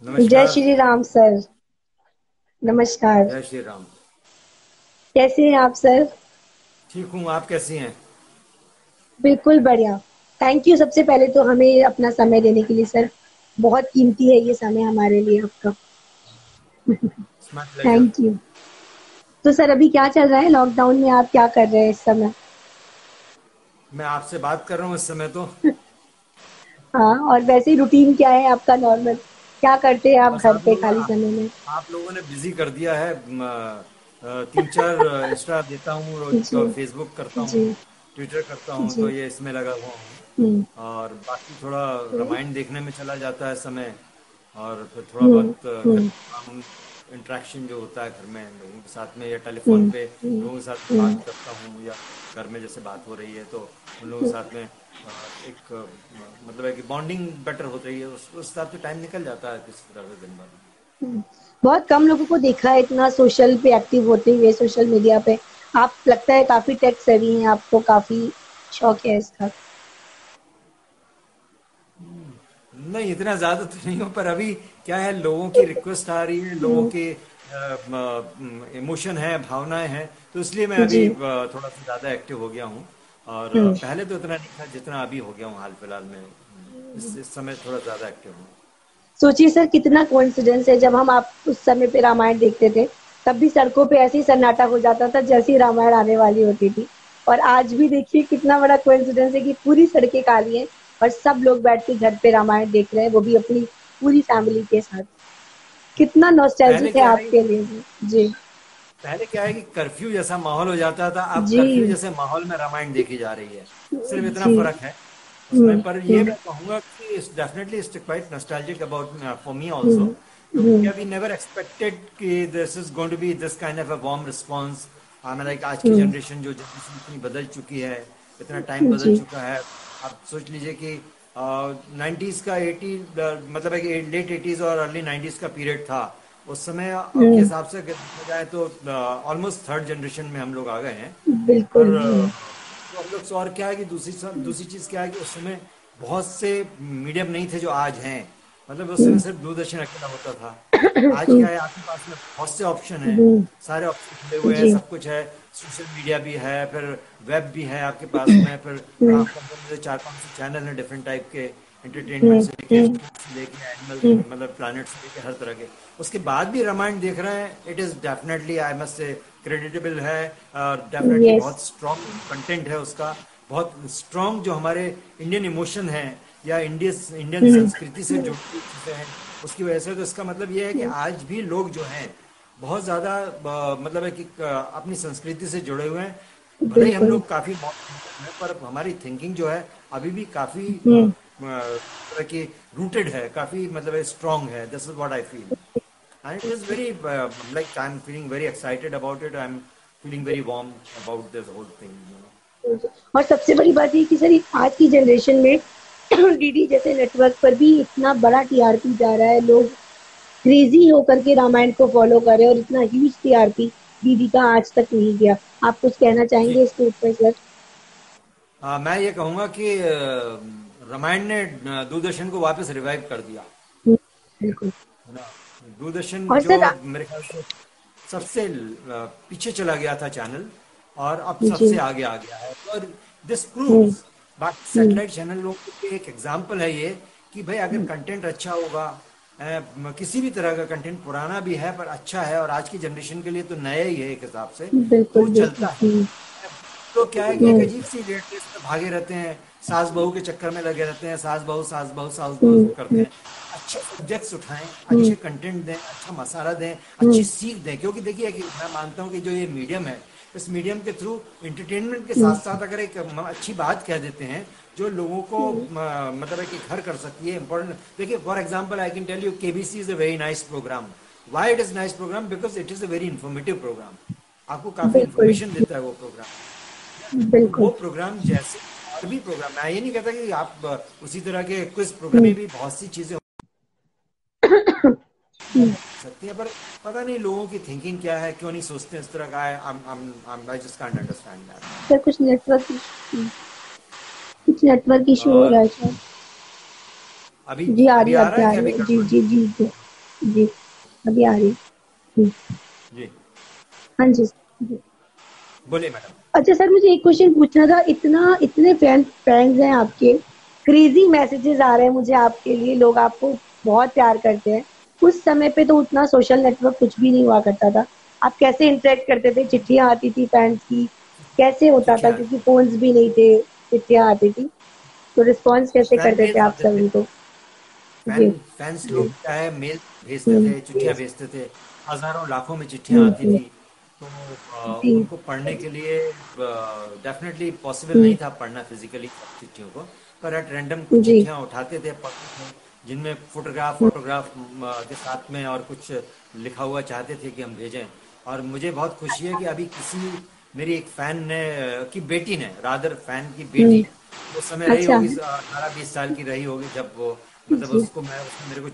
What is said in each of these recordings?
जय नमस्कार। श्री राम सर। नमस्कार। जय श्री राम। कैसे हैं आप सर? ठीक हूँ, आप कैसी हैं? बिल्कुल बढ़िया। थैंक यू सबसे पहले तो हमें अपना समय देने के लिए सर। बहुत कीमती है ये समय हमारे लिए आपका। It's my pleasure. Thank you. तो सर अभी क्या चल रहा है लॉकडाउन में, आप क्या कर रहे हैं इस समय? मैं आपसे बात कर रहा हूँ इस समय तो। हाँ, और वैसे ही रूटीन क्या है आपका नॉर्मल? क्या करते हैं आप बस घर पे खाली समय में? आप लोगों ने बिजी कर दिया है। 3-4 इंस्टा देता हूँ रोज, जी। फेसबुक करता जी। हूँ, ट्विटर करता हूँ, तो जी। ये इसमें लगा हुआ हूँ। हम्म। और बाकी थोड़ा हम्म। रामायण देखने में चला जाता है समय। और फिर थोड़ा हम्म। बहुत घर हम्म। का काम, इंटरेक्शन जो होता है घर में लोगों के साथ में, या टेलीफोन हम्म। पे हम्म। लोगों के साथ हम्म। बात करता हूँ, या घर में जैसे बात हो रही है तो उन लोगों के साथ में एक मतलब है कि बॉन्डिंग बेटर हो रही है, उस हिसाब से टाइम निकल जाता है किसी तरह से दिन भर। बहुत कम लोगों को देखा है इतना सोशल पे एक्टिव होते हुए सोशल मीडिया पे। आप लगता है काफी टेक सेवी हैं, आपको काफी शौक है इसका। नहीं, इतना ज़्यादा तो नहीं हो, पर अभी क्या है, लोगों की रिक्वेस्ट आ रही है, लोगों हम्म। के इमोशन है, भावनाएं हैं, तो इसलिए मैं अभी जी। थोड़ा सा ज़्यादा एक्टिव हो गया हूँ। और हम्म। पहले तो इतना नहीं था जितना अभी हो गया हूँ हाल फिलहाल में। इस समय थोड़ा ज़्यादा एक्टिव हूँ। सोचिए सर कितना कोइंसिडेंस है, जब हम आप उस समय पे रामायण देखते थे तब भी सड़कों पे ऐसे ही सन्नाटा हो जाता था जैसे ही रामायण आने वाली होती थी। और आज भी देखिए कितना बड़ा कोइंसिडेंस है कि पूरी सड़कें खाली हैं और सब लोग बैठ के घर पे रामायण देख रहे हैं, वो भी अपनी पूरी फैमिली के साथ। कितना पहले नॉस्टैल्जिक है क्या है आपके लिए भी। जी। पहले क्या है कि कर्फ्यू जैसा माहौल हो जाता था, अब जी। कर्फ्यू जैसे माहौल में रामायण देखी जा रही है। सिर्फ इतना जी। फर्क है उसमें। हुँ। पर ये हुँ। मैं कहूंगा कि it's definitely it's quite nostalgic about for me also, hmm. क्योंकि हुँ। क्या वी नेवर एक्सपेक्टेड कि this is going to be this kind of a warm response. हमें लाइक आज की हुँ। जनरेशन जो जनरेशन इतनी बदल चुकी है, इतना टाइम बदल जी। चुका है। आप सोच लीजिए कि 90s का 80 मतलब है कि लेट 80s और अर्ली 90s का पीरियड था। उस समय के हुँ। हिसाब से अगर देखा जाए तो ऑलमोस्ट थर्ड जनरेशन में हम लोग आ गए हैं। बिल्कुल। पर हुँ। तो हम लोग से, और क्या है कि दूसरी चीज़ क्या है कि उस समय बहुत से मीडियम नहीं थे जो आज हैं। मतलब उस समय हुँ। सिर्फ दूरदर्शन अकेला होता था। आज हुँ। क्या है, आपके पास में बहुत से ऑप्शन हैं, हुँ। सारे ऑप्शन खुले हुए हैं, जी। सब कुछ है। सोशल मीडिया भी है, फिर वेब भी है आपके पास में, फिर हुँ। आपका मतलब 4-5 चैनल हैं डिफरेंट टाइप के, एंटरटेनमेंट हुँ। से लेके हुँ। स्पोर्ट्स से लेके एनिमल हुँ। मतलब प्लैनेट से लेके हर तरह के। उसके बाद भी रामायण देख रहे हैं, it is definitely I must say creditable है। Definitely yes. बहुत स्ट्रॉन्ग कंटेंट है उसका। बहुत स्ट्रॉन्ग जो हमारे इंडियन इमोशन है, या इंडियन हुँ। संस्कृति से जुड़ी हुई चीज़ें हैं, उसकी वजह से। तो इसका मतलब ये है कि हुँ। आज भी लोग जो हैं बहुत ज़्यादा मतलब है कि अपनी संस्कृति से जुड़े हुए हैं। भले ही हम बिल्कुल। लोग काफ़ी मॉडर्न हो गए हैं, पर हमारी थिंकिंग जो है अभी भी काफ़ी हुँ। मतलब कि रूटेड है, काफ़ी मतलब स्ट्रॉन्ग है। This is what I feel, and it is very like I am feeling very excited about it. I am feeling very warm about this whole thing. और सबसे बड़ी बात ये कि सर आज की जनरेशन में डीडी जैसे नेटवर्क पर भी इतना बड़ा टीआरपी जा रहा है, लोग क्रेजी होकर के रामायण को फॉलो कर रहे हैं और इतना ह्यूज टीआरपी दीदी का आज तक नहीं गया। आप कुछ कहना जी। चाहेंगे इसके ऊपर सर? मैं ये कहूँगा कि रामायण ने दूरदर्शन को वापस रिवाइव कर दिया, बिल्कुल। है ना। दूरदर्शन और जो सर मेरे ख्याल से सबसे पीछे चला गया था चैनल, और अब सबसे जी। आगे आ गया है। और दिस हम्म। प्रूव्स, बाकी हम्म। सैटेलाइट चैनलों के लिए एक एग्जाम्पल है ये, कि भाई अगर कंटेंट अच्छा होगा, किसी भी तरह का कंटेंट पुराना भी है पर अच्छा है, और आज की जनरेशन के लिए तो नया ही है एक हिसाब से, तो बिल्कुल। वो बिल्कुल। चलता है। तो क्या है कि एक अजीब सी रेट रेस में भागे रहते हैं, सास बहू के चक्कर में लगे रहते हैं, सास बहू सास बहू सास बहू हम्म। करते हैं। अच्छे सब्जेक्ट्स उठाएं, हम्म। अच्छे कंटेंट दें, अच्छा मसाला दें, अच्छी हम्म। सीख दें। क्योंकि देखिए कि मैं मानता हूं कि जो ये मीडियम है, इस मीडियम के थ्रू इंटरटेनमेंट के साथ हम्म। साथ अगर एक अच्छी बात कह देते हैं जो लोगों को मतलब है कि घर कर सकती है, इंपॉर्टेंट। देखिए for example I can tell you, KBC is a very nice programme. Why it is nice programme? Because it is a very informative programme. आपको काफी बिल्कुल। इंफॉर्मेशन देता है वो प्रोग्राम। तो वो बिल्कुल। प्रोग्राम जैसे और भी प्रोग्राम, मैं ये नहीं कहता कि आप उसी तरह के क्विज प्रोग्राम हम्म। में भी बहुत सी चीजें हो हम्म। सकती हैं, पर पता नहीं लोगों की थिंकिंग क्या है, क्यों नहीं सोचते इस तरह का है। I just can't understand that. Sir कुछ नेटवर्क इशू हो और रहा है शायद। अभी जी आ अभी रही है, आ रहा आपकी है आ कि रही अभी है। जी गड़बड़ है? जी जी जी। जी, अभी आ रही है। जी हाँ जी। जी। बोलिए मैडम। अच्छा सर, मुझे एक क्वेश्चन पूछना था, इतने फैंस हैं आपके, क्रेजी मैसेजेस आ रहे हैं मुझे आपके लिए, लोग आपको बहुत प्यार करते हैं। उस समय पे तो उतना सोशल नेटवर्क कुछ भी नहीं हुआ करता था। आप कैसे इंटरेक्ट करते थे? चिट्ठियां आती थी फैंस की, कैसे होता था? चिट्ठियाँ क्योंकि फोन्स भी नहीं थे, चिट्ठियां आती थी, तो रिस्पॉन्स कैसे फैन करते थे मेल्स आप आते सब थे। उनको? जी। फैंस लोग क्या है, मेल भेजते हम्म। थे, चिट्ठियां भेजते थे। हजारों लाखों में चिट्ठियां आती हम्म। थी। तो जी। उनको पढ़ने के लिए डेफिनेटली पॉसिबल हम्म। नहीं था पढ़ना फिजिकली चिट्ठियों को। पर एट रैंडम कुछ जी। चिट्ठियां उठाते थे, पढ़ते थे, जिनमें फोटोग्राफ के साथ में और कुछ लिखा हुआ चाहते थे कि हम भेजें। और मुझे बहुत खुशी है कि अभी किसी मेरी एक फैन ने की बेटी ने, रादर फैन की बेटी, हम्म। उस समय रही अच्छा। होगी 18-20 साल की रही होगी जब वो, मतलब जी। उसने मेरे को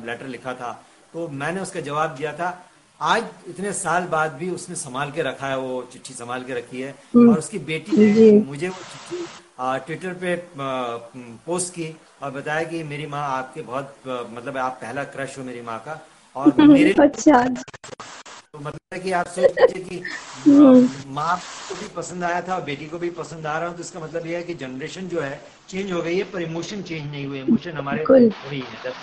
लेटर लिखा था। तो मैंने उसका जवाब दिया था। आज इतने साल बाद भी उसने संभाल के रखा है, वो चिट्ठी संभाल के रखी है। और उसकी बेटी जी। ने मुझे वो चिट्ठी ट्विटर पे पोस्ट की और बताया कि मेरी माँ आपके बहुत मतलब आप पहला क्रश हो मेरी माँ का। और मेरे, अच्छा। तो मतलब है कि आप सोच लीजिए कि हम्म। माँ को भी पसंद आया था और बेटी को भी पसंद आ रहा हो, तो इसका मतलब यह है कि जनरेशन जो है चेंज हो गई है, पर इमोशन चेंज नहीं हुए, इमोशन हमारे बिल्कुल। वही है।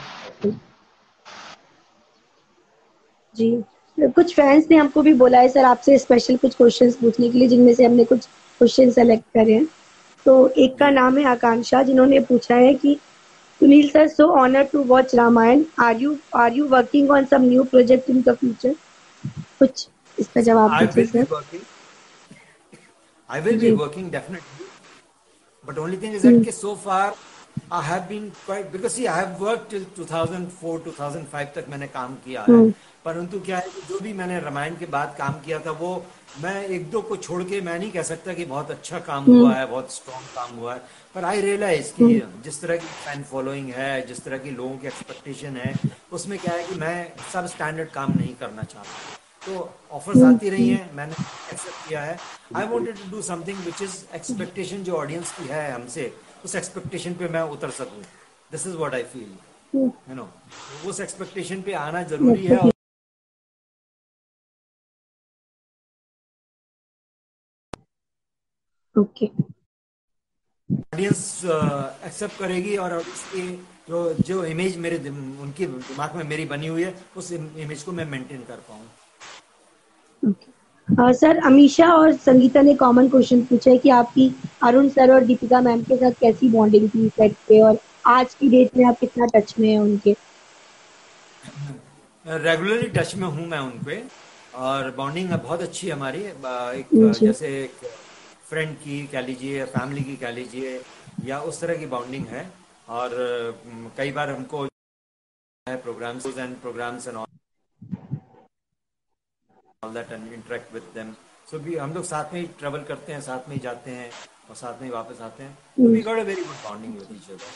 जी। कुछ फैंस ने हमको भी बोला है सर आपसे स्पेशल कुछ क्वेश्चंस पूछने के लिए, जिनमें से हमने कुछ क्वेश्चन सेलेक्ट करे हैं। तो एक का जी नाम है आकांक्षा, जिन्होंने पूछा है कि Sunil sir, so honour to watch Ramayan, are you working on some new project in the future? कुछ इसका जवाब आई दीजिए will be sir. Working, I will be जी। Working definitely. But only thing is that hmm. कि so far I have been quite, because see I have worked till 2004 2005 तक मैंने काम किया है। हम्म। परंतु क्या है कि जो भी मैंने रामायण के बाद काम किया था वो, मैं एक दो को छोड़ के मैं नहीं कह सकता कि बहुत अच्छा काम हुआ हम्म। है, बहुत स्ट्रॉन्ग काम हुआ है। पर आई रियलाइज कि हम्म। जिस तरह की फैन फॉलोइंग है, जिस तरह की लोगों की एक्सपेक्टेशन है, उसमें क्या है कि मैं सब स्टैंडर्ड काम नहीं करना चाहता। तो ऑफर्स आती रही हम्म। हैं, मैंने एक्सेप्ट किया है। I wanted to do something which is expectation जो ऑडियंस की है हमसे, उस एक्सपेक्टेशन पे मैं उतर सकूं। This is what I feel, hmm. You know. उस एक्सपेक्टेशन पे आना जरूरी है। ओके। और ओके। ऑडियंस एक्सेप्ट करेगी, और उसकी जो जो इमेज उनके दिमाग में मेरी बनी हुई है, उस इमेज को मैं मेंटेन कर पाऊँ। ओके। सर, अमीषा और संगीता ने कॉमन क्वेश्चन पूछा है कि आपकी अरुण सर और दीपिका मैम के साथ कैसी बॉन्डिंग थी सेट पे, और आज की डेट में आप कितना टच में हैं उनके? रेगुलरली टच में हूँ मैं उनपे, और बॉन्डिंग बहुत अच्छी है हमारी। एक जी। जैसे एक फ्रेंड की कह लीजिए, फैमिली की कह लीजिए, या उस तरह की बॉन्डिंग है। और कई बार हमको programs and all that and interact with them. So भी हम लोग साथ में ही ट्रेवल करते हैं, साथ में ही जाते हैं और साथ में ही वापस आते हैं। तो we got a very good bonding with each other.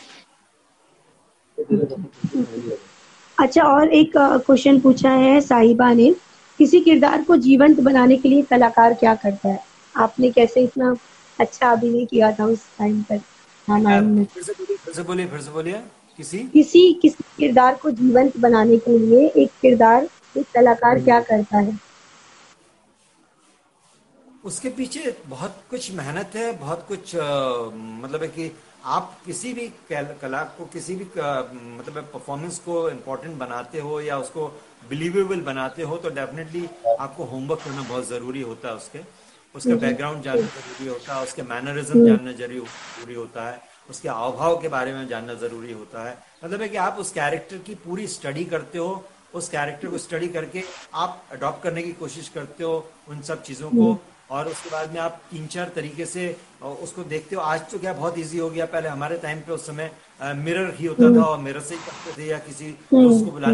अच्छा, और एक क्वेश्चन पूछा है साहिबा ने, किसी किरदार को जीवंत बनाने के लिए कलाकार क्या करता है? आपने कैसे इतना अच्छा अभिनय किया था उस टाइम पर रामायण में? फिर से बोलिए, फिर से बोलिए, फिर से बोलिए। किसी किसी किसी किरदार को जीवंत बनाने के लिए एक कलाकार क्या करता है? उसके पीछे बहुत कुछ मेहनत है, बहुत कुछ मतलब है कि आप किसी भी कला को, किसी भी मतलब परफॉर्मेंस को इम्पोर्टेंट बनाते हो या उसको बिलीवेबल बनाते हो, तो डेफिनेटली आपको होमवर्क करना बहुत ज़रूरी होता है। उसका जी। बैकग्राउंड जानना ज़रूरी होता है, उसके मैनरिज्म हम्म। जानना जरूरी होता है, उसके हाव भाव के बारे में जानना ज़रूरी होता है। मतलब है कि आप उस कैरेक्टर की पूरी स्टडी करते हो, उस कैरेक्टर को स्टडी करके आप अडॉप्ट करने की कोशिश करते हो उन सब चीज़ों को। हम्म। और उसके बाद में आप 3-4 तरीके से उसको देखते हो। आज तो क्या बहुत इजी हो गया, पहले हमारे टाइम पे उस समय मिरर ही होता था, हम्म। और मिरर से ही करते थे, या किसी दोस्त हम्म। को बुला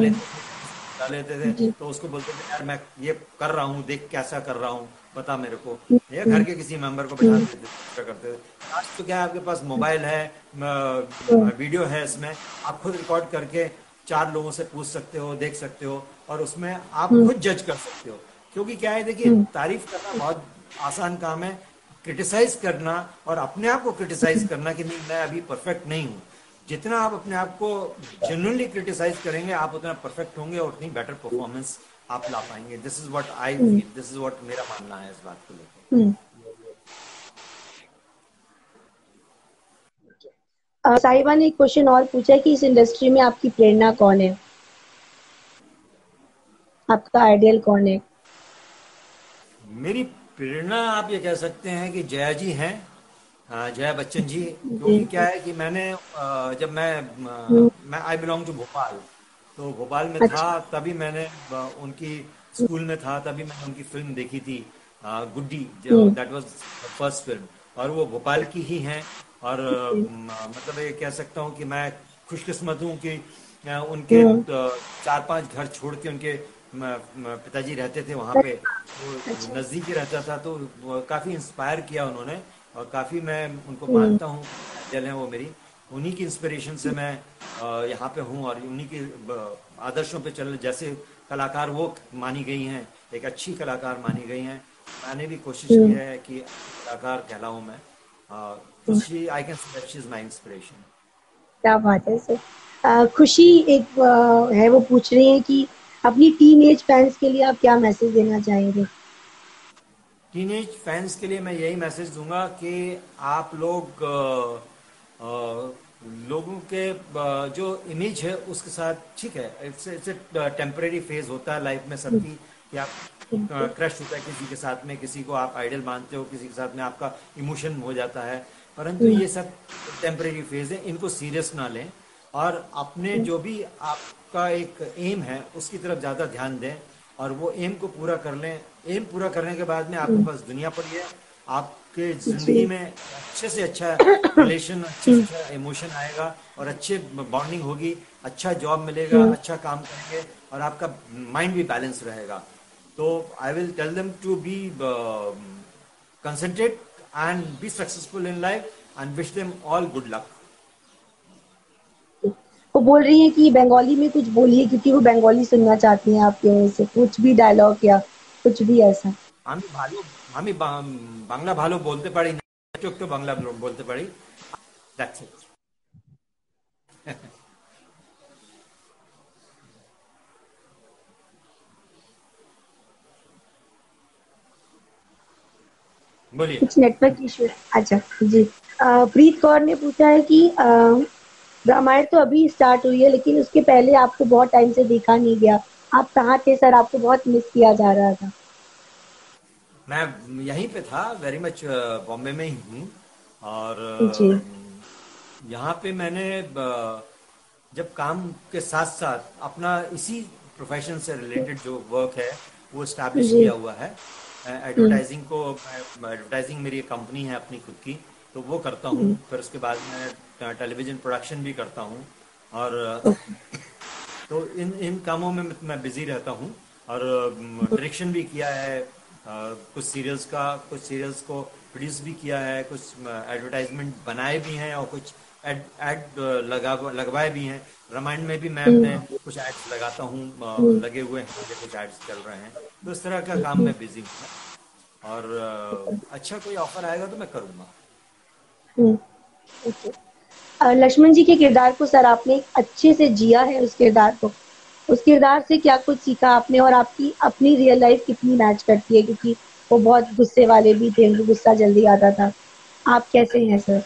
लेते थे, जी। तो उसको बोलते थे यार मैं ये कर रहा हूँ, देख कैसा कर रहा हूँ, बता मेरे को। या घर हम्म। के किसी मेंबर को बैठा हम्म। देते थे, क्या करते थे। आज तो क्या है, आपके पास मोबाइल है, हम्म। वीडियो है, इसमें आप खुद रिकॉर्ड करके 4 लोगों से पूछ सकते हो, देख सकते हो, और उसमें आप हम्म। खुद जज कर सकते हो। क्योंकि क्या है, देखिए, हम्म। तारीफ करना बहुत आसान काम है, क्रिटिसाइज करना और अपने आप को क्रिटिसाइज करना कि नहीं मैं अभी परफेक्ट नहीं हूँ, जितना आप अपने आप को जेन्युइनली क्रिटिसाइज करेंगे, आप उतना परफेक्ट होंगे और उतनी बेटर परफॉर्मेंस आप ला पाएंगे। This is what I hmm. Feel, this is what मेरा मानना है इस बात को लेकर। हम्म। साहिबा ने एक क्वेश्चन और पूछा है कि इस इंडस्ट्री में आपकी प्रेरणा कौन है, आपका आइडियल कौन है? मेरी प्रेरणा आप ये कह सकते हैं कि जया जी हैं, जया बच्चन जी। जी। क्योंकि क्या है कि मैंने जब हम्म। मैं आई बिलोंग टू भोपाल, तो भोपाल में था अच्छा। तभी मैंने उनकी स्कूल में था तभी मैंने उनकी फिल्म देखी थी, गुड्डी, जो hmm. That was first film. और वो भोपाल की ही हैं। और हम्म। मतलब ये कह सकता हूँ कि मैं खुशकिस्मत हूँ कि उनके हम्म। 4-5 घर छोड़ के उनके पिताजी रहते थे वहाँ पे, वो अच्छा। नज़दीक ही रहता था। तो काफ़ी इंस्पायर किया उन्होंने, और काफ़ी मैं उनको हम्म। मानता हूँ, आइडल हैं वो मेरी। उन्हीं की इंस्पिरेशन से मैं यहाँ पे हूँ, और उन्हीं के आदर्शों पे चल, जैसे कलाकार वो मानी गई हैं, एक अच्छी कलाकार मानी गई हैं, मैंने भी कोशिश की हम्म। है कि कलाकार कहलाऊँ मैं। तो hmm. She, I can say that she is my inspiration. क्या बात है सर। खुशी एक है, वो पूछ रही है कि अपनी टीन एज फैंस के लिए आप क्या मैसेज देना चाहेंगे? टीनेज फैंस के लिए मैं यही मैसेज दूंगा कि आप लोग लोगों के जो इमेज है उसके साथ, ठीक है, इट्स इट्स टेम्परेरी फेज होता है लाइफ में सबकी, कि आप बिल्कुल। क्रश होता है किसी के साथ में, किसी को आप आइडल मानते हो, किसी के साथ में आपका इमोशन हो जाता है, परंतु हम्म। ये सब टेम्परेरी फेज है, इनको सीरियस ना लें। और अपने जो भी आपका एक एम है उसकी तरफ ज़्यादा ध्यान दें, और वो एम को पूरा कर लें। एम पूरा करने के बाद में आपके हम्म। पास दुनिया पड़ी है। आपके ज़िंदगी जी। में अच्छे से अच्छा रिलेशन, अच्छे से हम्म। अच्छा इमोशन आएगा, और अच्छे बॉन्डिंग होगी, अच्छा जॉब मिलेगा, हम्म। अच्छा काम करेंगे, और आपका माइंड भी बैलेंस रहेगा। तो I will tell them to be concentrate and be successful in life, and wish them all good luck. वो बोल रही है कि बंगाली में कुछ बोलिए, क्योंकि वो बंगाली सुनना चाहती हैं आपके मुंह से, कुछ भी डायलॉग या कुछ भी ऐसा। আমি ভালো আমি বাংলা ভালো বলতে পারি না, একটু একটু বাংলা বলতে পারি, দ্যাটস ইট। बोलिए। कुछ नेटवर्क इशू है। अच्छा जी। प्रीत कौर ने पूछा है कि रामायण तो अभी स्टार्ट हुई है, लेकिन उसके पहले आपको बहुत टाइम से देखा नहीं गया, आप कहाँ थे सर? आपको बहुत मिस किया जा रहा था। मैं यहीं पे था, वेरी मच बॉम्बे में ही हूँ। और जी। यहाँ पे मैंने जब काम के साथ साथ अपना इसी प्रोफेशन से रिलेटेड जो वर्क है वो स्टैब्लिश जी। किया हुआ है। हम्म। एडवर्टाइजिंग को, एडवर्टाइजिंग मेरी एक कंपनी है अपनी खुद की, तो वो करता हूँ। हम्म। फिर उसके बाद मैं टेलीविजन प्रोडक्शन भी करता हूँ। और ओके। तो इन इन कामों में मैं बिजी रहता हूँ। और डायरेक्शन भी किया है कुछ सीरियल्स का, कुछ सीरियल्स को प्रोड्यूस भी किया है, कुछ एडवर्टाइजमेंट बनाए भी हैं, और कुछ एड लगवाए भी हैं। रामायण में भी मैं अपने हम्म। कुछ एड्स लगाता हूँ, हम्म। लगे हुए हैं मुझे, कुछ एड्स चल रहे हैं। तो इस तरह का काम हम्म। में बिजी हूँ। और अच्छा कोई ऑफर आएगा तो मैं करूँगा। हम्म। ओके। लक्ष्मण जी के किरदार को सर आपने एक अच्छे से जिया है, उस किरदार को, उस किरदार से क्या कुछ सीखा आपने, और आपकी अपनी रियल लाइफ कितनी मैच करती है, क्योंकि वो बहुत गुस्से वाले भी थे, उनको गुस्सा जल्दी आता था। आप कैसे हैं सर?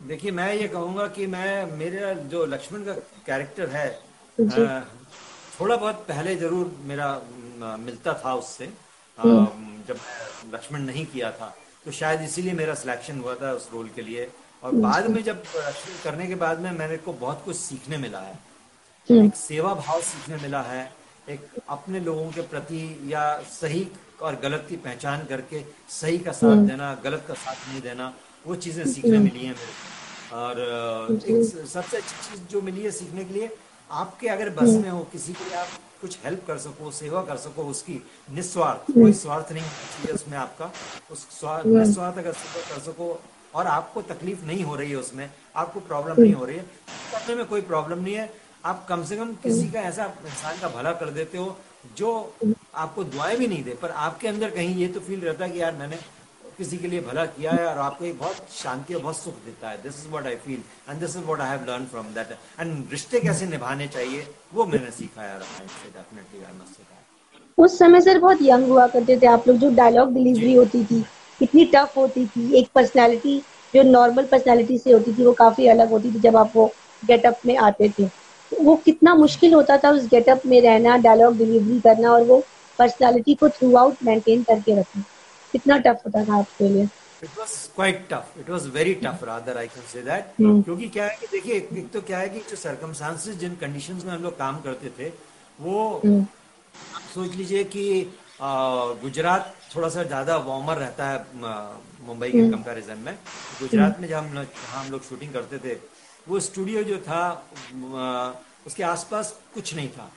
देखिए, मैं ये कहूँगा कि मैं, मेरा जो लक्ष्मण का कैरेक्टर है, जी। थोड़ा बहुत पहले जरूर मेरा मिलता था उससे, हम्म। जब मैं लक्ष्मण नहीं किया था, तो शायद इसीलिए मेरा सिलेक्शन हुआ था उस रोल के लिए। और बाद जी। में जब लक्ष्मण करने के बाद में मेरे को बहुत कुछ सीखने मिला है। हम्म। एक सेवा भाव सीखने मिला है, एक अपने लोगों के प्रति, या सही और गलत की पहचान करके सही का साथ हम्म। देना, गलत का साथ नहीं देना, वो चीज़ें सीखने हम्म। मिली हैं मेरे को। और एक जी। सबसे अच्छी चीज़ जो मिली है सीखने के लिए, आपके अगर बस हम्म। में हो किसी के लिए आप कुछ हेल्प कर सको, सेवा कर सको उसकी, निस्वार्थ, कोई हम्म। स्वार्थ नहीं होना चाहिए उसमें आपका, उस हम्म। निस्वार्थ अगर सेवा कर सको, और आपको तकलीफ नहीं हो रही है उसमें, आपको प्रॉब्लम नहीं हम्म। हो रही है, करने में कोई प्रॉब्लम नहीं है। आप कम से कम किसी हम्म। का, ऐसा इंसान का भला कर देते हो जो आपको दुआएं भी नहीं दे, पर आपके अंदर कहीं ये तो फील रहता है कि यार मैंने किसी के लिए भला किया है और आपको एक बहुत शांति और बहुत सुख देता है. This is what I feel and this is what I have learn from that. And रिश्ते कैसे निभाने चाहिए वो मैंने सीखा है रामायण से. डेफिनेटली आई मस्ट से. उस समय सर बहुत यंग हुआ करते थे आप लोग, जो डायलॉग डिलीवरी जी. होती थी इतनी टफ होती थी, एक पर्सनालिटी जो नॉर्मल पर्सनालिटी से होती थी वो काफी अलग होती थी जब आप वो गेटअप में आते थे, तो वो कितना मुश्किल होता था उस गेटअप में रहना, डायलॉग डिलीवरी करना और वो पर्सनालिटी को थ्रू आउट मेंटेन करके रखना, कितना टफ होता था आपके लिए. It was quite tough. It was very tough rather I can say that. क्योंकि क्या है कि देखिए एक तो क्या है कि जो सर्कमस्टांसेस जिन कंडीशंस में हम लोग काम करते थे वो आप सोच लीजिए कि गुजरात थोड़ा सा ज़्यादा वार्मर रहता है मुंबई के कंपैरिजन में. गुजरात में जहाँ हम लोग शूटिंग करते थे वो स्टूडियो जो था उसके आसपास कुछ नहीं था.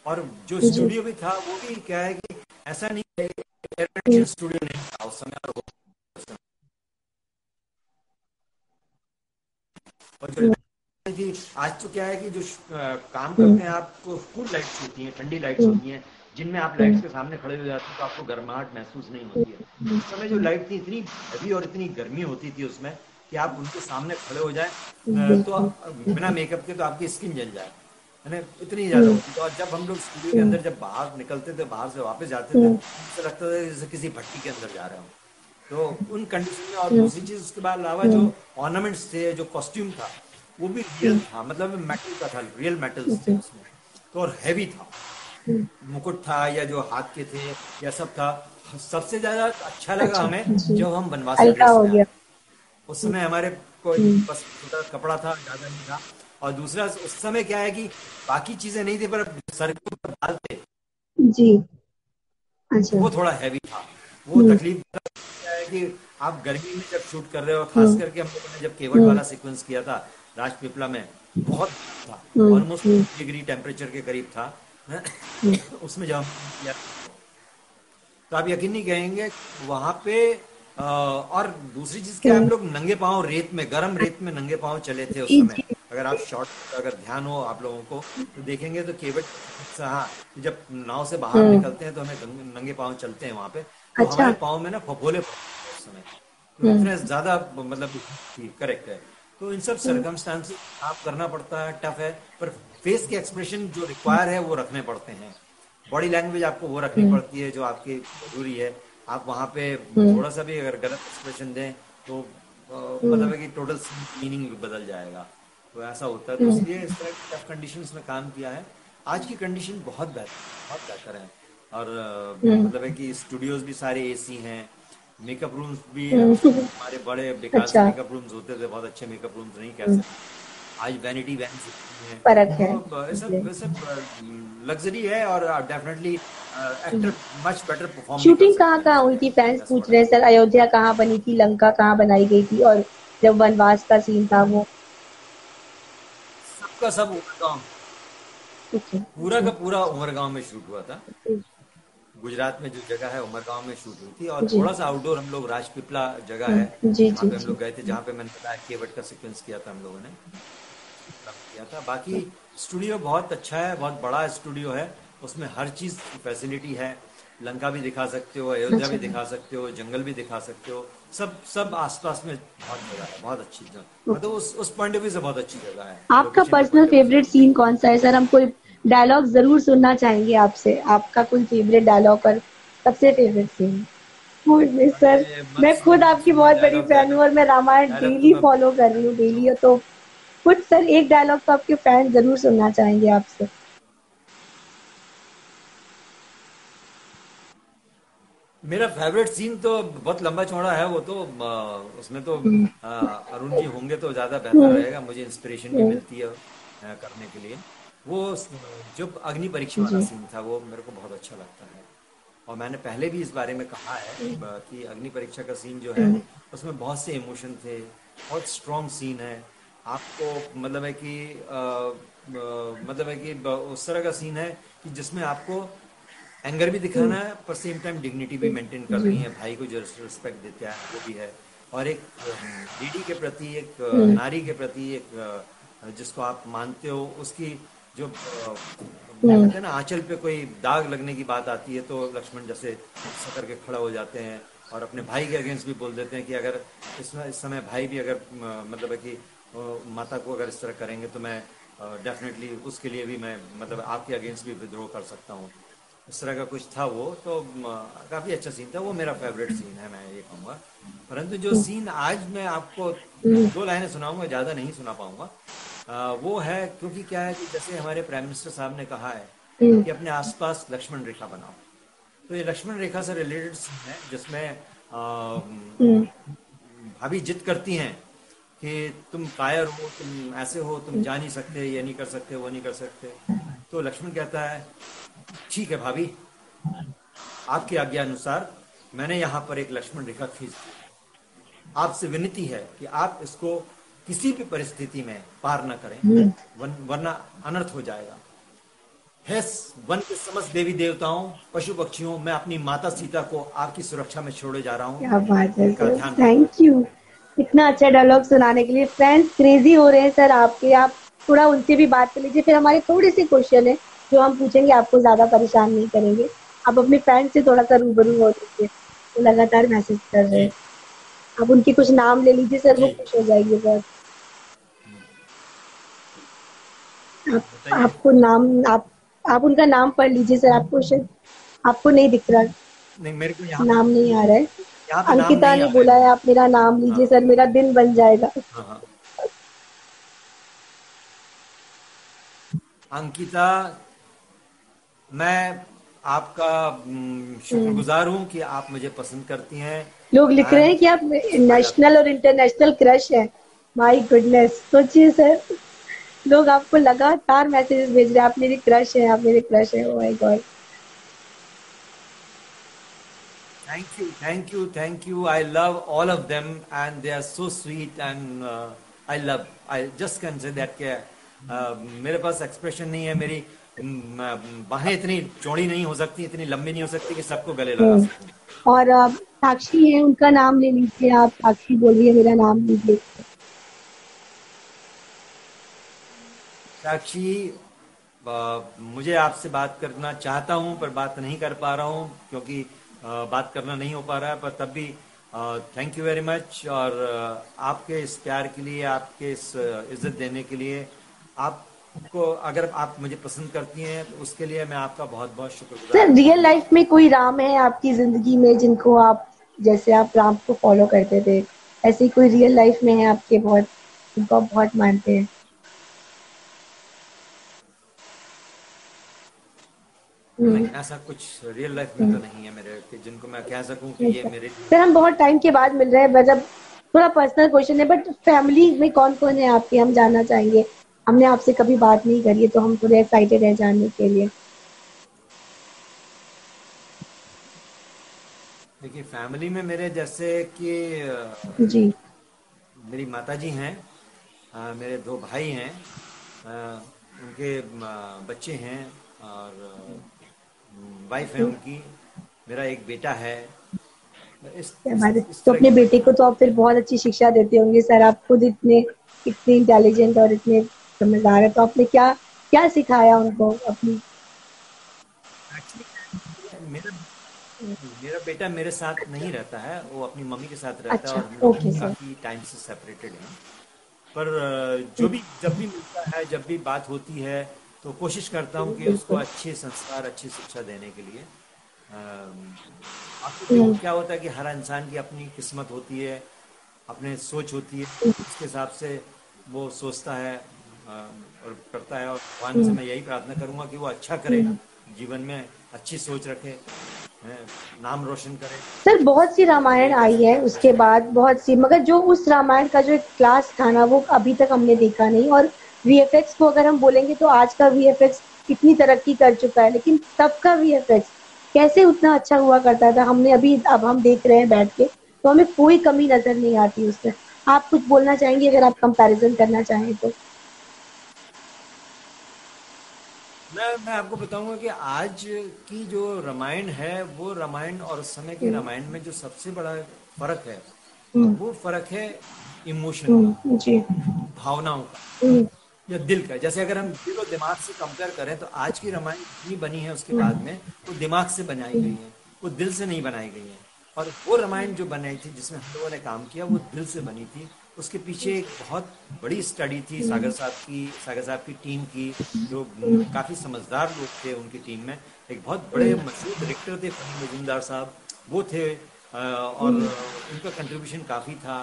और जो स्टूडियो भी था वो भी क्या है कि ऐसा नहीं है, एयर कंडीशन स्टूडियो नहीं था उस समय. और जो थी आज तो क्या है कि जो काम करते हैं आपको कूल लाइट्स होती हैं, ठंडी लाइट्स होती हैं जिनमें आप लाइट्स के सामने खड़े हो जाते हैं तो आपको गर्माहट महसूस नहीं होती है. उस समय जो लाइट थी इतनी हैवी और इतनी गर्मी होती थी उसमें कि आप उनके सामने खड़े हो जाए तो बिना मेकअप के तो आपकी स्किन जल जाए, है ना, इतनी ज्यादा होती. तो जब हम लोग स्टूडियो के अंदर जब बाहर निकलते थे, बाहर से वापस जाते थे, तो लगता था जैसे किसी भट्टी के अंदर जा रहे हो. तो उन कंडीशन में और दूसरी चीज उसके बाद अलावा जो ऑर्नामेंट्स थे, जो कॉस्ट्यूम था वो भी रियल था, मतलब मेटल का था, रियल मेटल्स थे उसमें. तो और हैवी था, मुकुट था या जो हाथ के थे या सब था. सबसे ज्यादा अच्छा लगा हमें जब हम बनवासी हल्का ड्रेस हो में गया. आए. उस समय हमारे कोई बस छोटा कपड़ा था, ज्यादा नहीं था. और दूसरा उस समय क्या है कि बाकी चीजें नहीं थी पर सर के ऊपर बाल थे जी. अच्छा. वो थोड़ा हैवी था. वो तकलीफ क्या है कि आप गर्मी में जब शूट कर रहे हो, खास करके हम लोगों ने जब केवट वाला सीक्वेंस किया था राजपीपला में, बहुत था, ऑलमोस्ट डिग्री टेम्परेचर के करीब था. उसमें जब हम किया तो आप यकीन नहीं कहेंगे वहां पे और दूसरी चीज क्या, हम लोग नंगे पांव रेत में, गर्म रेत में नंगे पांव चले थे उस जी समय. जी. अगर आप शॉर्ट, अगर ध्यान हो आप लोगों को तो देखेंगे तो केवट, हाँ, जब नाव से बाहर निकलते हैं तो हमें नंगे पांव चलते हैं वहां पे, तो अच्छा. हमारे पाँव में ना फफोले पड़ते हैं उस समय. तो इतने ज्यादा मतलब करेक्ट है. तो इन सब सर्कमस्टांसेस आप करना पड़ता है, टफ है, पर फेस के एक्सप्रेशन जो रिक्वायर है वो रखने पड़ते हैं. बॉडी लैंग्वेज आपको वो रखनी पड़ती है जो आपकी जरूरी है. आप वहाँ पे थोड़ा सा भी अगर गलत एक्सप्रेशन दें तो मतलब है कि टोटल मीनिंग बदल जाएगा. तो ऐसा होता है. तो इसलिए इस तरह की टफ कंडीशंस में काम किया है. आज की कंडीशन बहुत बेहतर है. और मतलब है कि स्टूडियोज भी सारे एसी हैं, मेकअप रूम्स भी हमारे बड़े बेकार से अच्छा. मेकअप रूम्स होते थे, बहुत अच्छे मेकअप रूम्स नहीं कह सकते. आज वैनिटी वैन्स हैं. फर्क है. तो ये सब लग्जरी है और definitely actor much better perform भी कर शूटिंग सकते कहाँ हैं कहाँ हुई इसमें. थी, फैंस दैट्स पूछ व्हाट रहे आई हैं सर, अयोध्या कहाँ बनी थी, लंका कहाँ बनाई गई थी, और जब वनवास का सीन था वो. सबका सब उमरगांव, अच्छा. पूरा का पूरा उमरगांव में शूट हुआ था. गुजरात में जो जगह है उमरगांव में शूट हुई थी. और जी थोड़ा सा आउटडोर हम लोग राजपीपला जगह है जी वहाँ जी पे हम जी. लोग गए थे, जहाँ पे मैंने बताया केवट का सीक्वेंस किया था हम लोगों ने, किया था. बाकी स्टूडियो बहुत अच्छा है, बहुत बड़ा स्टूडियो है. उसमें हर चीज की फैसिलिटी है. लंका भी दिखा सकते हो, अयोध्या भी अच्छा. दिखा सकते हो, जंगल भी दिखा सकते हो. सब सब आसपास में बहुत जगह है, बहुत अच्छी जगह. मतलब उस पॉइंट ऑफ व्यू से बहुत अच्छी जगह है, आपका लोकेशन के पर्सनल पॉइंट ऑफ व्यू से फेवरेट बहुत अच्छी सीन जगह कौन सा है सर, हम कोई डायलॉग जरूर सुनना चाहेंगे आपसे, आपका कोई फेवरेट डायलॉग और सबसे फेवरेट सीन. फूड में है. सर, अरे मैं मत खुद सुनिए आपकी सुनिए बहुत बड़ी डायलॉग. फैन हूँ और मैं रामायण डायलॉग तो डेली मैं, फॉलो कर रही हूँ, डेली. तो कुछ सर एक डायलॉग तो आपके फैन जरूर सुनना चाहेंगे आपसे. मेरा फेवरेट सीन तो बहुत लंबा चौड़ा है वो तो. उसमें तो अरुण जी होंगे तो ज्यादा बेहतर रहेगा, मुझे इंस्पिरेशन भी मिलती है करने के लिए. वो जो अग्नि परीक्षा वाला जी. सीन था वो मेरे को बहुत अच्छा लगता है. और मैंने पहले भी इस बारे में कहा है कि अग्नि परीक्षा का सीन जो है उसमें बहुत से इमोशन थे, बहुत स्ट्रॉन्ग सीन है. आपको मतलब है कि मतलब है कि उस तरह का सीन है कि जिसमें आपको एंगर भी दिखाना है पर सेम टाइम डिग्निटी भी मेंटेन कर रही है, भाई को जो रिस्पेक्ट देते हैं वो भी है. और एक लेडी के प्रति, एक नारी के प्रति, एक जिसको आप मानते हो उसकी जो कहते हैं ना आंचल पे कोई दाग लगने की बात आती है तो लक्ष्मण जैसे ऐसा करके खड़ा हो जाते हैं. और अपने भाई के अगेंस्ट भी बोल देते हैं कि अगर इस समय भाई भी अगर मतलब है कि माता को अगर इस तरह करेंगे तो मैं डेफिनेटली उसके लिए भी मैं मतलब आपके अगेंस्ट भी विद्रोह कर सकता हूँ। इस तरह का कुछ था वो तो काफ़ी अच्छा सीन था, वो मेरा फेवरेट सीन है, मैं ये कहूँगा। परंतु जो सीन आज मैं आपको हम्म, 2 लाइनें सुनाऊंगा, ज़्यादा नहीं सुना पाऊंगा। वो है क्योंकि क्या है कि जैसे हमारे प्राइम मिनिस्टर साहब ने कहा है हम्म, कि अपने आसपास लक्ष्मण रेखा बनाओ, तो ये लक्ष्मण रेखा से रिलेटेड सीन है जिसमें हम्म, भाभी जिद करती हैं कि तुम कायर हो, तुम ऐसे हो, तुम जा नहीं सकते, ये नहीं कर सकते, वो नहीं कर सकते। तो लक्ष्मण कहता है ठीक है भाभी, आपकी आज्ञा अनुसार मैंने यहाँ पर एक लक्ष्मण रेखा खींच दी, आपसे विनती है कि आप इसको किसी भी परिस्थिति में पार न करें, हम्म। वरना अनर्थ हो जाएगा। हे वन के समस्त देवी देवताओं, पशु पक्षियों, मैं अपनी माता सीता को आपकी सुरक्षा में छोड़े जा रहा हूँ, क्या बात है इनका सर, ध्यान रखना। थैंक यू इतना अच्छा डायलॉग सुनाने के लिए। फ्रेंड्स क्रेजी हो रहे हैं सर आपके, आप थोड़ा उनसे भी बात कर लीजिए, फिर हमारे थोड़े से क्वेश्चन है जो हम पूछेंगे, आपको ज्यादा परेशान नहीं करेंगे। आप अपने फ्रेंड से थोड़ा सा रूबरू हो लीजिए, वो लगातार मैसेज कर रहे जी हैं। आप उनके कुछ नाम ले लीजिए सर, वो जी, खुश हो जाएगी बहुत। बताइए। आपको नाम, आप उनका नाम पढ़ लीजिए सर, आपको शायद आपको नहीं दिख रहा, नहीं, मेरे को नाम नहीं आ रहा है। यहाँ पे नाम अंकिता नहीं ने आ रहे बोला है हैं। आप मेरा नाम लीजिए हाँ सर, मेरा दिन बन जाएगा। हाँ हाँ। अंकिता, मैं आपका हम्म। शुक्रगुजार हूँ कि आप मुझे पसंद करती हैं। लोग लिख रहे एंड हैं कि आप आई लव यू। नेशनल और इंटरनेशनल क्रश है। माय गुडनेस, सोचिए सर, लोग आपको लगातार मैसेजेस भेज रहे हैं, आप मेरी क्रश है, आप मेरे क्रश है। Oh my god. Thank you thank you thank you, I love all of them and they are so sweet and I just can say that के मेरे पास एक्सप्रेशन नहीं है, मेरी बाहें इतनी चौड़ी नहीं हो सकती, इतनी लंबी नहीं हो सकती कि सबको गले लगा हम्म। सकूं। और साक्षी है, उनका नाम ले लीजिए आप, साक्षी बोलिए मेरा नाम लीजिए। साक्षी, मुझे आपसे बात करना चाहता हूं पर बात नहीं कर पा रहा हूं क्योंकि बात करना नहीं हो पा रहा है, पर तब भी थैंक यू वेरी मच। और आपके इस प्यार के लिए, आपके इस इज्जत देने के लिए, आपको अगर आप मुझे पसंद करती हैं तो उसके लिए मैं आपका बहुत बहुत शुक्रगुजार सर हूँ। रियल लाइफ में कोई राम है आपकी जिंदगी में जिनको आप, जैसे आप राम को फॉलो करते थे, ऐसे ही कोई रियल लाइफ में है आपके बहुत, जिनको आप बहुत मानते हैं? नहीं, हम्म। ऐसा कुछ रियल लाइफ में तो हम्म। नहीं है मेरे कि जिनको मैं कह सकूं कि ये अच्छा मेरे लिए। सर, हम बहुत टाइम के बाद मिल रहे हैं, मतलब थोड़ा पर्सनल क्वेश्चन है, बट फैमिली में कौन कौन है आपके, हम जानना चाहेंगे। हमने आपसे कभी बात नहीं करी है, तो हम थोड़े एक्साइटेड हैं जानने के लिए। देखिए, फैमिली में मेरे जैसे कि जी। मेरी माताजी हैं, मेरे 2 भाई हैं, उनके बच्चे हैं, और वाइफ है उनकी, मेरा एक बेटा है। इस क्या इस बात है, इस तो तरह अपने की बेटे को फैमिली। तो आप फिर बहुत अच्छी शिक्षा देते होंगे सर, आप खुद इतने इतने इंटेलिजेंट और इतने समझदार है, तो आपने क्या क्या सिखाया उनको अपनी। एक्चुअली मेरा मेरा बेटा मेरे साथ नहीं रहता है, वो अपनी मम्मी के साथ रहता है अच्छा, और हम लोग ओके सर। काफ़ी टाइम से सेपरेटेड हैं। पर जो भी जब भी मिलता है, जब भी बात होती है, तो कोशिश करता हूँ कि उसको बिल्कुल। अच्छे संस्कार, अच्छी शिक्षा देने के लिए। बाकी देखो हम्म। क्या होता है कि हर इंसान की अपनी किस्मत होती है, अपने सोच होती है, उसके हिसाब से वो सोचता है और करता है। और भगवान से हम्म। मैं यही प्रार्थना करूंगा कि वो अच्छा करे, हम्म। जीवन में अच्छी सोच रखे, हैं, नाम रोशन करे। सर बहुत सी तो रामायण यही आई बस है प्रार्थना उसके है। बाद, बहुत सी, मगर जो उस रामायण का जो एक क्लास था ना, वो अभी तक हमने देखा नहीं। और वीएफएक्स को अगर हम बोलेंगे तो आज का वीएफएक्स इतनी तरक्की कर चुका है, लेकिन तब का वीएफएक्स कैसे उतना अच्छा हुआ करता था, हमने अभी, अब हम देख रहे हैं बैठ के, तो हमें कोई कमी नजर नहीं आती उससे। आप कुछ बोलना चाहेंगे अगर आप कंपैरिजन करना चाहें तो? मैं आपको बताऊंगा कि आज की जो रामायण है, वो रामायण और उस समय की हम्म। रामायण में जो सबसे बड़ा फर्क है, हम्म। वो फर्क है इमोशन का, जी। भावनाओं का, हम्म। या दिल का। जैसे अगर हम दिल और दिमाग से कंपेयर करें तो आज की रामायण जितनी बनी है उसके बाद हम्म। में, वो दिमाग से बनाई हम्म। गई है, वो दिल से नहीं बनाई गई है। और वो रामायण जो बनाई थी जिसमें हम लोगों ने काम किया वो दिल से बनी थी। उसके पीछे एक बहुत बड़ी स्टडी थी सागर साहब की टीम की, जो काफ़ी समझदार लोग थे उनकी टीम में। एक बहुत बड़े मशहूर डायरेक्टर थे फनी मजूमदार साहब, वो थे। और उनका कंट्रीब्यूशन काफ़ी था।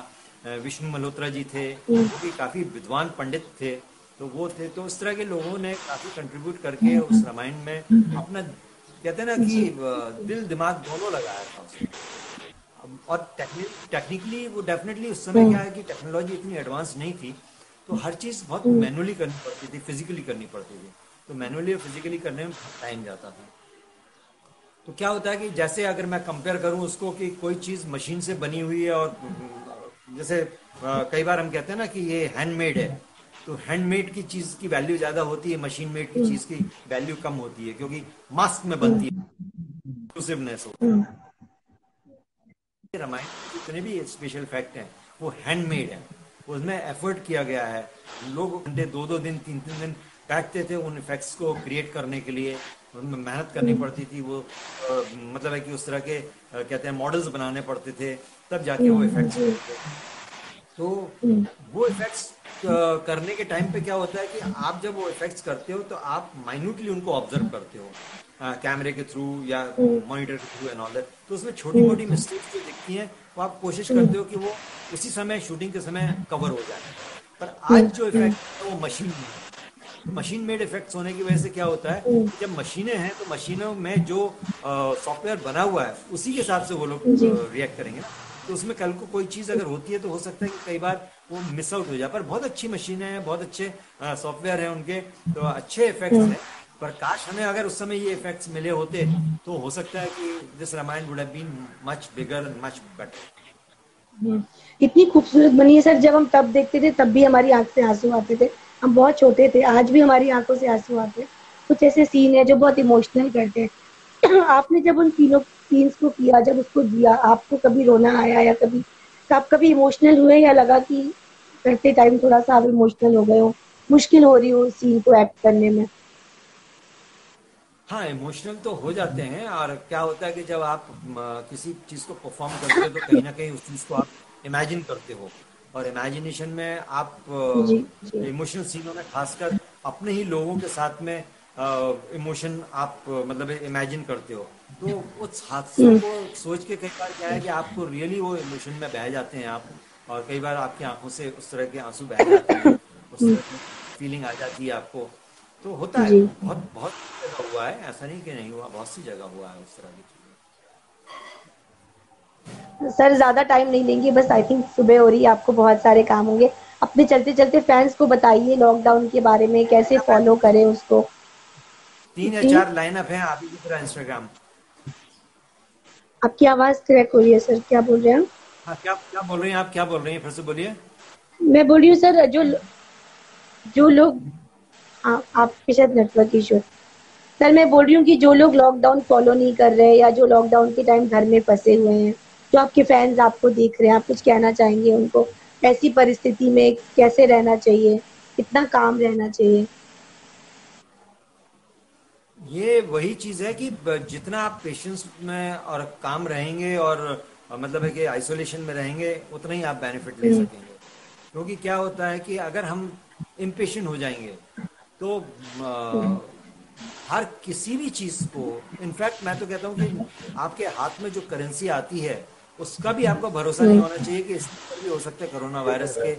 विष्णु मल्होत्रा जी थे, वो भी काफ़ी विद्वान पंडित थे। तो वो थे, तो इस तरह के लोगों ने काफ़ी कंट्रीब्यूट करके उस रामायण में अपना, कहते हैं ना कि जी दिल दिमाग दोनों लगाया था उसमें। और टेक्निकली वो डेफिनेटली उस समय क्या है कि टेक्नोलॉजी इतनी एडवांस नहीं थी, तो हर चीज़ बहुत मैनुअली करनी पड़ती थी, फिजिकली करनी पड़ती थी। तो मैनुअली और फिजिकली करने में बहुत टाइम जाता था। तो क्या होता है कि जैसे अगर मैं कंपेयर करूं उसको कि कोई चीज़ मशीन से बनी हुई है और जैसे कई बार हम कहते हैं ना कि ये हैंडमेड है, तो हैंडमेड की चीज़ की वैल्यू ज़्यादा होती है, मशीन मेड की चीज़ की वैल्यू कम होती है, क्योंकि मास्क में बनती है, एक्सक्लूसिवनेस होता है। रामायण के जितने भी स्पेशल इफेक्ट हैं वो हैंडमेड है, उसमें एफर्ट किया गया है। लोग घंटे 2-2 दिन 3-3 दिन बैठते थे उन इफेक्ट्स को क्रिएट करने के लिए, उनमें मेहनत करनी पड़ती थी। वो मतलब है कि उस तरह के कहते हैं मॉडल्स बनाने पड़ते थे, तब जाके वो इफेक्ट्स बनते थे। तो वो इफेक्ट्स करने के टाइम पे क्या होता है कि आप जब वो इफेक्ट्स करते हो तो आप माइन्यूटली उनको ऑब्जर्व करते हो, कैमरे के थ्रू या मॉनिटर के थ्रू एंड ऑल दैट। तो उसमें छोटी मोटी मिस्टेक्स जो दिखती हैं वो आप कोशिश करते हो कि वो उसी समय शूटिंग के समय कवर हो जाए। पर आज जो इफेक्ट है वो मशीन में है। तो मशीन मेड इफेक्ट्स होने की वजह से क्या होता है कि जब मशीनें हैं तो मशीनों में जो सॉफ्टवेयर बना हुआ है उसी के हिसाब से वो लोग रिएक्ट करेंगे ना। तो उसमें कल को कोई चीज़ अगर होती है तो हो सकता है कि कई बार वो मिस आउट हो जाए। पर बहुत अच्छी मशीनें हैं, बहुत अच्छे सॉफ्टवेयर हैं उनके, तो अच्छे इफेक्ट्स हैं। पर काश हमें अगर उस समय ये इफेक्ट्स मिले होते तो हो सकता है कि this Ramayan would have been much bigger and much better. इतनी खूबसूरत बनी है सर, जब हम तब देखते थे तब भी हमारी आंख से आंसू आते थे। हम बहुत छोटे थे, आज भी हमारी आंखों से आंसू आते हैं। कुछ ऐसे सीन है जो बहुत इमोशनल करते हैं। आपने जब उन तीनों सीन्स को किया, जब उसको दिया, आपको कभी रोना आया या कभी, तो आप कभी इमोशनल हुए या लगा कि करते टाइम थोड़ा सा आप इमोशनल हो गए हो, मुश्किल हो रही हो सीन को एक्ट करने में? हाँ, इमोशनल तो हो जाते हैं। और क्या होता है कि जब आप किसी चीज़ को परफॉर्म करते हो तो कहीं ना कहीं उस चीज़ को आप इमेजिन करते हो, और इमेजिनेशन में आप जी जी इमोशनल सीनों में खासकर अपने ही लोगों के साथ में इमोशन आप मतलब इमेजिन करते हो। तो उस हादसों को सोच के कई बार क्या है कि आपको रियली वो इमोशन में बह जाते हैं आप, और कई बार आपकी आंखों से उस तरह के आंसू बह जाते हैं, उस तरह की फीलिंग आ जाती है आपको। तो होता है, जी बहुत बहुत जगह हुआ है, ऐसा नहीं कि नहीं हुआ, बहुत सी जगह हुआ है उस तरह की चीजें। सर, ज्यादा टाइम नहीं लेंगे, बस आई थिंक सुबह हो रही है, आपको बहुत सारे काम होंगे। अपने चलते चलते फैंस को बताइए लॉकडाउन के बारे में, कैसे लाइनअप है, फॉलो करें उसको। 3 या 4 जी, लाइनअप है, आप ही की तरह इंस्टाग्राम। आपकी आवाज क्रैक हो रही है सर, क्या बोल रहे हैं? हाँ, क्या क्या बोल रही हैं आप, क्या बोल रही हैं, फिर से बोलिए। मैं बोल रही हूँ सर, जो लोग, हाँ, आपके शायद नेटवर्क इशू। सर, मैं बोल रही हूँ कि जो लोग लॉकडाउन फॉलो नहीं कर रहे हैं या जो लॉकडाउन के टाइम घर में फंसे हुए हैं, जो आपके फैंस आपको देख रहे हैं, आप कुछ कहना चाहेंगे उनको? ऐसी परिस्थिति में कैसे रहना चाहिए, कितना काम रहना चाहिए? ये वही चीज है कि जितना आप पेशेंस में और काम रहेंगे और मतलब है कि आइसोलेशन में रहेंगे उतना ही आप बेनिफिट ले हम्म, सकेंगे। क्योंकि क्या होता है कि अगर हम इम्पेशेंट हो जाएंगे तो हम्म, हर किसी भी चीज को, इनफैक्ट मैं तो कहता हूँ कि आपके हाथ में जो करेंसी आती है उसका भी आपको भरोसा नहीं हम्म, होना चाहिए कि इस पर भी हो सकते हैं कोरोना वायरस के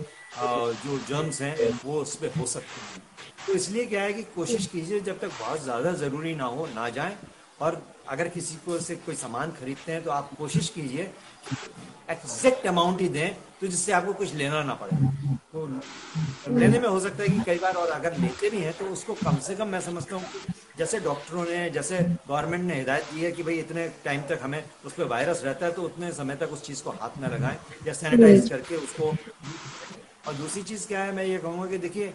जो जर्म्स हैं वो उस पर हो सकते हैं। तो इसलिए क्या है कि कोशिश कीजिए जब तक बहुत ज़्यादा ज़रूरी ना हो ना जाएं। और अगर किसी को से कोई सामान खरीदते हैं तो आप कोशिश कीजिए एग्जैक्ट अमाउंट ही दें, तो जिससे आपको कुछ लेना ना पड़े। तो लेने में हो सकता है कि कई बार, और अगर लेते भी हैं तो उसको कम से कम, मैं समझता हूँ कि जैसे डॉक्टरों ने, जैसे गवर्नमेंट ने हिदायत दी है कि भाई इतने टाइम तक हमें उस पर वायरस रहता है तो उतने समय तक उस चीज़ को हाथ में लगाएं या हम्म, सैनिटाइज करके उसको यूज करें। और दूसरी चीज़ क्या है, मैं ये कहूँगा कि देखिए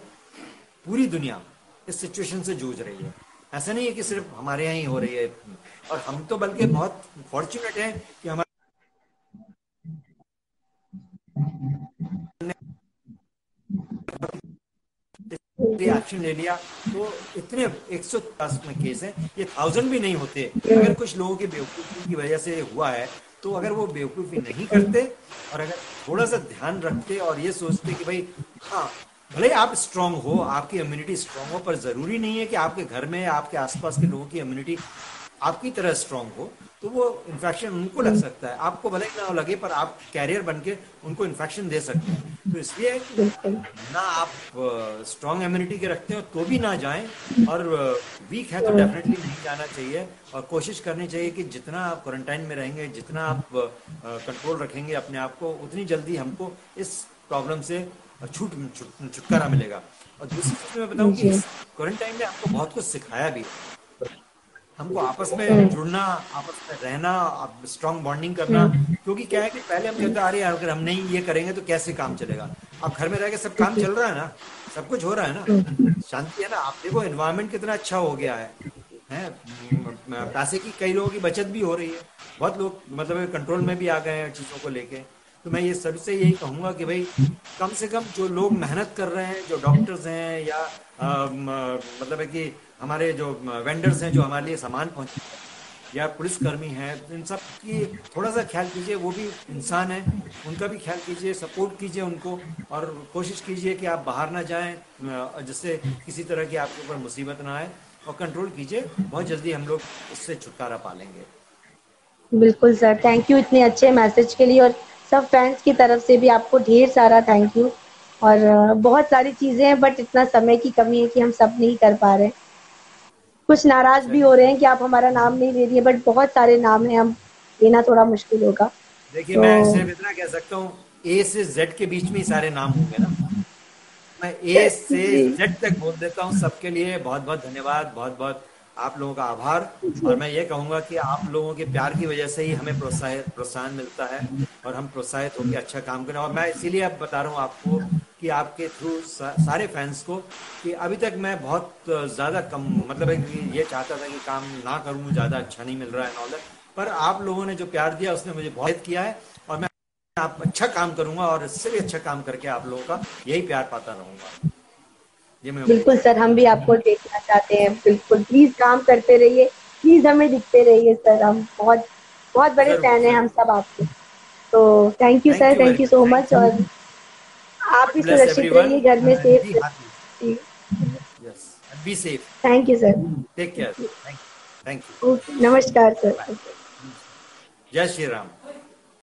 पूरी दुनिया इस सिचुएशन से जूझ रही है, ऐसा नहीं है कि सिर्फ हमारे यहाँ ही हो रही है। और हम तो बल्कि बहुत फॉर्चुनेट हैं कि हमारे एक्शन ले लिया। तो इतने 110 में केस हैं, ये 1000 भी नहीं होते अगर कुछ लोगों की बेवकूफ़ी की वजह से हुआ है। तो अगर वो बेवकूफ़ी नहीं करते और अगर थोड़ा सा ध्यान रखते और ये सोचते कि भाई हाँ, भले ही आप स्ट्रांग हो, आपकी इम्यूनिटी स्ट्रांग हो, पर जरूरी नहीं है कि आपके घर में आपके आसपास के लोगों की इम्यूनिटी आपकी तरह स्ट्रांग हो, तो वो इन्फेक्शन उनको लग सकता है, आपको भले ही ना लगे, पर आप कैरियर बन के उनको इन्फेक्शन दे सकते हैं। तो इसलिए बिल्कुल। ना आप स्ट्रांग इम्यूनिटी के रखते हो तो भी ना जाएं, और वीक है तो हम्म, डेफिनेटली नहीं जाना चाहिए। और कोशिश करनी चाहिए कि जितना आप क्वारंटाइन में रहेंगे, जितना आप कंट्रोल रखेंगे अपने आप को, उतनी जल्दी हमको इस प्रॉब्लम से छुटकारा मिलेगा। और दूसरी चीज मैं बताऊं कि जी। इस क्वारंटाइन में हमको बहुत कुछ सिखाया भी है। हमको आपस में हम्म, जुड़ना, आपस में रहना, स्ट्रांग बॉन्डिंग करना। हम्म, क्योंकि क्या है कि पहले हम कहते हैं अरे यार, अगर हम नहीं ये करेंगे तो कैसे काम चलेगा। अब घर में रह के सब काम जी। चल रहा है ना, सब कुछ हो रहा है ना, हम्म, शांति है ना। आप देखो एनवायरनमेंट कितना अच्छा हो गया है। पैसे की कई लोगों की बचत भी हो रही है, बहुत लोग मतलब कंट्रोल में भी आ गए हैं चीज़ों को लेके। तो मैं ये सबसे यही कहूँगा कि भाई कम से कम जो लोग मेहनत कर रहे हैं, जो डॉक्टर्स हैं या मतलब है कि हमारे जो वेंडर्स हैं जो हमारे लिए सामान पहुंचाते हैं, या पुलिसकर्मी हैं, तो इन सब की थोड़ा सा ख्याल कीजिए। वो भी इंसान है, उनका भी ख्याल कीजिए, सपोर्ट कीजिए उनको। और कोशिश कीजिए कि आप बाहर ना जाएं, जिससे किसी तरह की आपके ऊपर मुसीबत ना आए। और कंट्रोल कीजिए, बहुत जल्दी हम लोग इससे छुटकारा पा लेंगे। बिल्कुल सर, थैंक यू इतने अच्छे मैसेज के लिए, और सब फैंस की तरफ से भी आपको ढेर सारा थैंक यू। और बहुत सारी चीजें हैं, बट इतना समय की कमी है कि हम सब नहीं कर पा रहे हैं। कुछ नाराज भी हो चलिए, रहे हैं कि आप हमारा नाम नहीं ले रही है, बट बहुत सारे नाम हैं, हम लेना थोड़ा मुश्किल होगा। देखिए तो मैं सिर्फ इतना कह सकता हूँ, ए से जेड के बीच में ही सारे नाम होंगे ना। मैं ए से जी। जेड तक बोल देता हूँ। सबके लिए बहुत बहुत धन्यवाद, बहुत बहुत आप लोगों का आभार। और जी। मैं ये कहूँगा कि आप लोगों के प्यार की वजह से ही हमें प्रोत्साहन मिलता है, और हम प्रोत्साहित होकर अच्छा काम करें। और मैं इसीलिए अब बता रहा हूँ आपको कि आपके थ्रू सारे फैंस को, कि अभी तक मैं बहुत ज़्यादा कम मतलब है कि ये चाहता था कि काम ना करूँ, ज़्यादा अच्छा नहीं मिल रहा है नॉलेज, पर आप लोगों ने जो प्यार दिया उसने मुझे बहुत किया है। और मैं आप अच्छा काम करूंगा, और इससे भी अच्छा काम करके आप लोगों का यही प्यार पाता रहूंगा। ये मैं उम्मीद बिल्कुल सर, करता हूँ। हम भी आपको देखना चाहते हैं। बिल्कुल, प्लीज काम करते रहिए, प्लीज हमें दिखते रहिए सर। हम बहुत बहुत बड़े जरूर फैन हैं हम जरूर। सब आपके। तो thank you thank sir, you very thank you much, so thank much. You. और आप भी गॉड ब्लेस सुरक्षित एवरीवन रहिए, घर में एंड सेफ बी हैप्पी। रहिए। Yes, and be safe. Thank you sir. Take care. Thank you, thank you. Okay, नमस्कार bye. Sir. जय श्री राम।